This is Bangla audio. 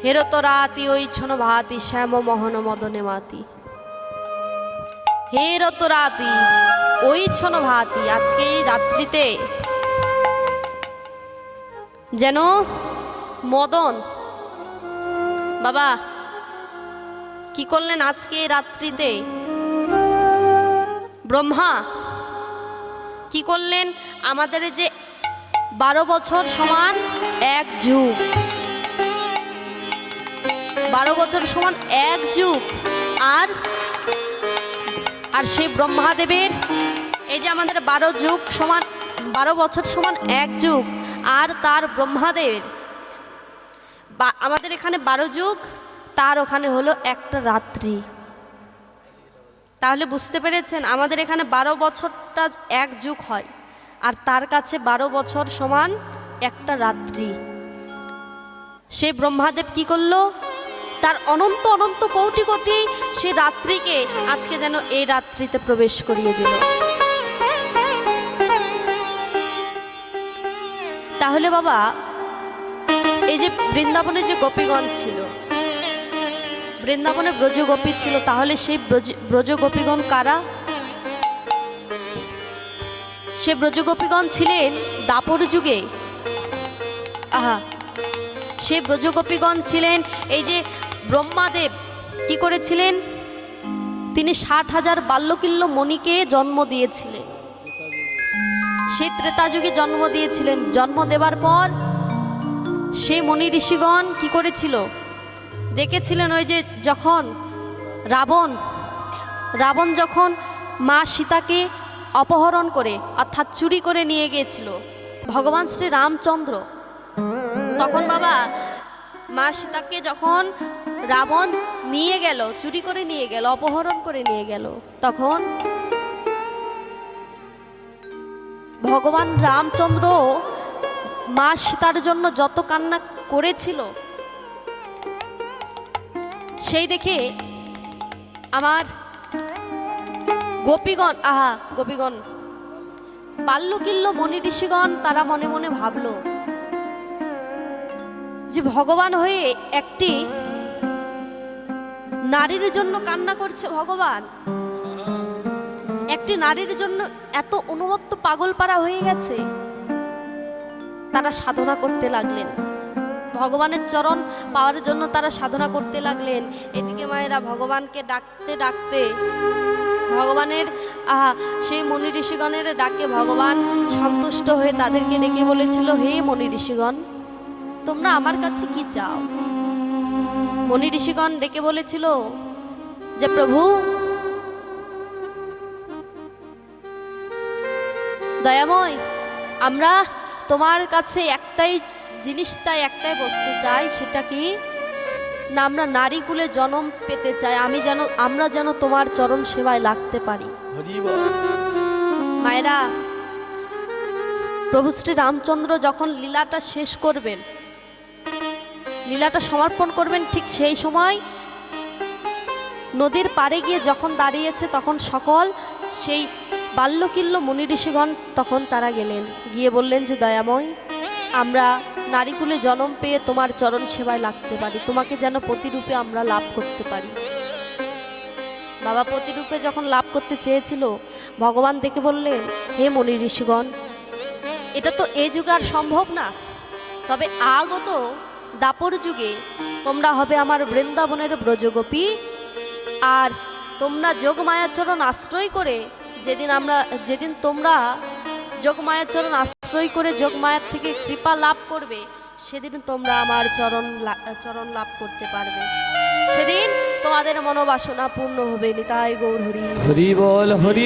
হেরত রাতি ওই ছোন ভাতি শ্যাম মোহন মদনে মাতি। হেরত রাতি ওই ছোন ভাতি, আজকে এই রাত্রিতে যেন মদন বাবা কি করলেন আজকে এই রাত্রিতে? ব্রহ্মা কি করলেন? আমাদের যে 12 বছর সমান 1 যুগ, 12 বছর সমান 1 যুগ, আর সেই ব্রহ্মাদেবের এই যে আমাদের 12 যুগ সমান 12 বছর সমান 1 যুগ, আর তার ব্রহ্মাদেবের আমাদের এখানে 12 যুগ, তার ওখানে হলো একটা রাত্রি। তাহলে বুঝতে পেরেছেন আমাদের এখানে 12 বছরটা 1 যুগ হয়, আর তার কাছে 12 বছর সমান একটা রাত্রি। সে ব্রহ্মাদেব কি করলো? তার অনন্ত অনন্ত কোটি কোটি সে রাত্রিকে আজকে যেন এই রাত্রিতে প্রবেশ করিয়ে দিল। তাহলে বাবা এই যে বৃন্দাবনে যে গোপীগণ ছিল, বৃন্দাবনে ব্রজগোপী ছিল, তাহলে সেই ব্রজগোপীগণ কারা? সে ব্রজগোপীগণ ছিলেন দাপর যুগে। সে ব্রজগোপীগণ ছিলেন এই যে ব্রহ্মাদেব কি করেছিলেন? তিনি 60,000 বাল্যকিল্য মণিকে জন্ম দিয়েছিলেন। সে ত্রেতা যুগে জন্ম দিয়েছিলেন। জন্ম দেবার পর সেই মণি ঋষিগণ কি করেছিল? দেখেছিলেন ওই যে যখন রাবণ যখন মা সীতাকে অপহরণ করে অর্থাৎ চুরি করে নিয়ে গিয়েছিল ভগবান শ্রী রামচন্দ্র, তখন বাবা মা সীতাকে যখন রাবণ নিয়ে গেল, চুরি করে নিয়ে গেল, অপহরণ করে নিয়ে গেল, তখন ভগবান রামচন্দ্র মা সীতার জন্য যত কান্না করেছিল সেই দেখে আমার গোপীগণ বাল্যকিল্য মণি ঋষিগণ তারা মনে মনে ভাবলো যে ভগবান হয়ে একটি নারীর জন্য কান্না করছে। ভগবান একটি নারীর জন্য এত অনুমত্ত পাগলপাড়া হয়ে গেছে। তারা সাধনা করতে লাগলেন, ভগবানের চরণ পাওয়ার জন্য তারা সাধনা করতে লাগলেন। এদিকে মায়েরা ভগবানকে ডাকতে ডাকতে ভগবানের সেই মণি ঋষিগণের ডাকে ভগবান সন্তুষ্ট হয়ে তাদেরকে ডেকে বলেছিল, হে মণি ঋষিগণ, তোমরা আমার কাছে কি চাও? মণি ঋষিগণ ডেকে বলেছিল যে প্রভু দয়াময়, আমরা তোমার কাছে একটাই জিনিস চাই, একটাই বস্তু চাই। সেটা কি না, আমরা নারী কুলে জন্ম পেতে চাই। আমরা যেন তোমার চরণ সেবায় লাগতে পারি। মায়েরা, প্রভু শ্রী রামচন্দ্র যখন লীলাটা শেষ করবেন, লীলাটা সমর্পণ করবেন, ঠিক সেই সময় নদীর পাড়ে গিয়ে যখন দাঁড়িয়েছে, তখন সকল সেই বাল্যকিল্য মুনি ঋষিগণ তখন তারা গেলেন, গিয়ে বললেন যে দয়াময়, আমরা নারীকুলে জন্ম পেয়ে তোমার চরণ সেবায় লাগতে পারি, তোমাকে যেন প্রতিরূপে আমরা লাভ করতে পারি। বাবা প্রতিরূপে যখন লাভ করতে চেয়েছিল, ভগবান দেখে বললেন, হে মুনি ঋষিগণ, এটা তো এ যুগে আর সম্ভব না, তবে আগত দাপর যুগে তোমরা হবে আমার বৃন্দাবনের ব্রজগোপী। আর তোমরা যোগমায়াচরণ আশ্রয় করে যেদিন তোমরা যোগমায়াচরণ আশ্রয় করে যোগমায়ার থেকে কৃপা লাভ করবে, সেদিন তোমরা আমার চরণ লাভ করতে পারবে। সেদিন তোমাদের মনোবাসনা পূর্ণ হবে। নিতাই গৌর হরি হরি বল হরি।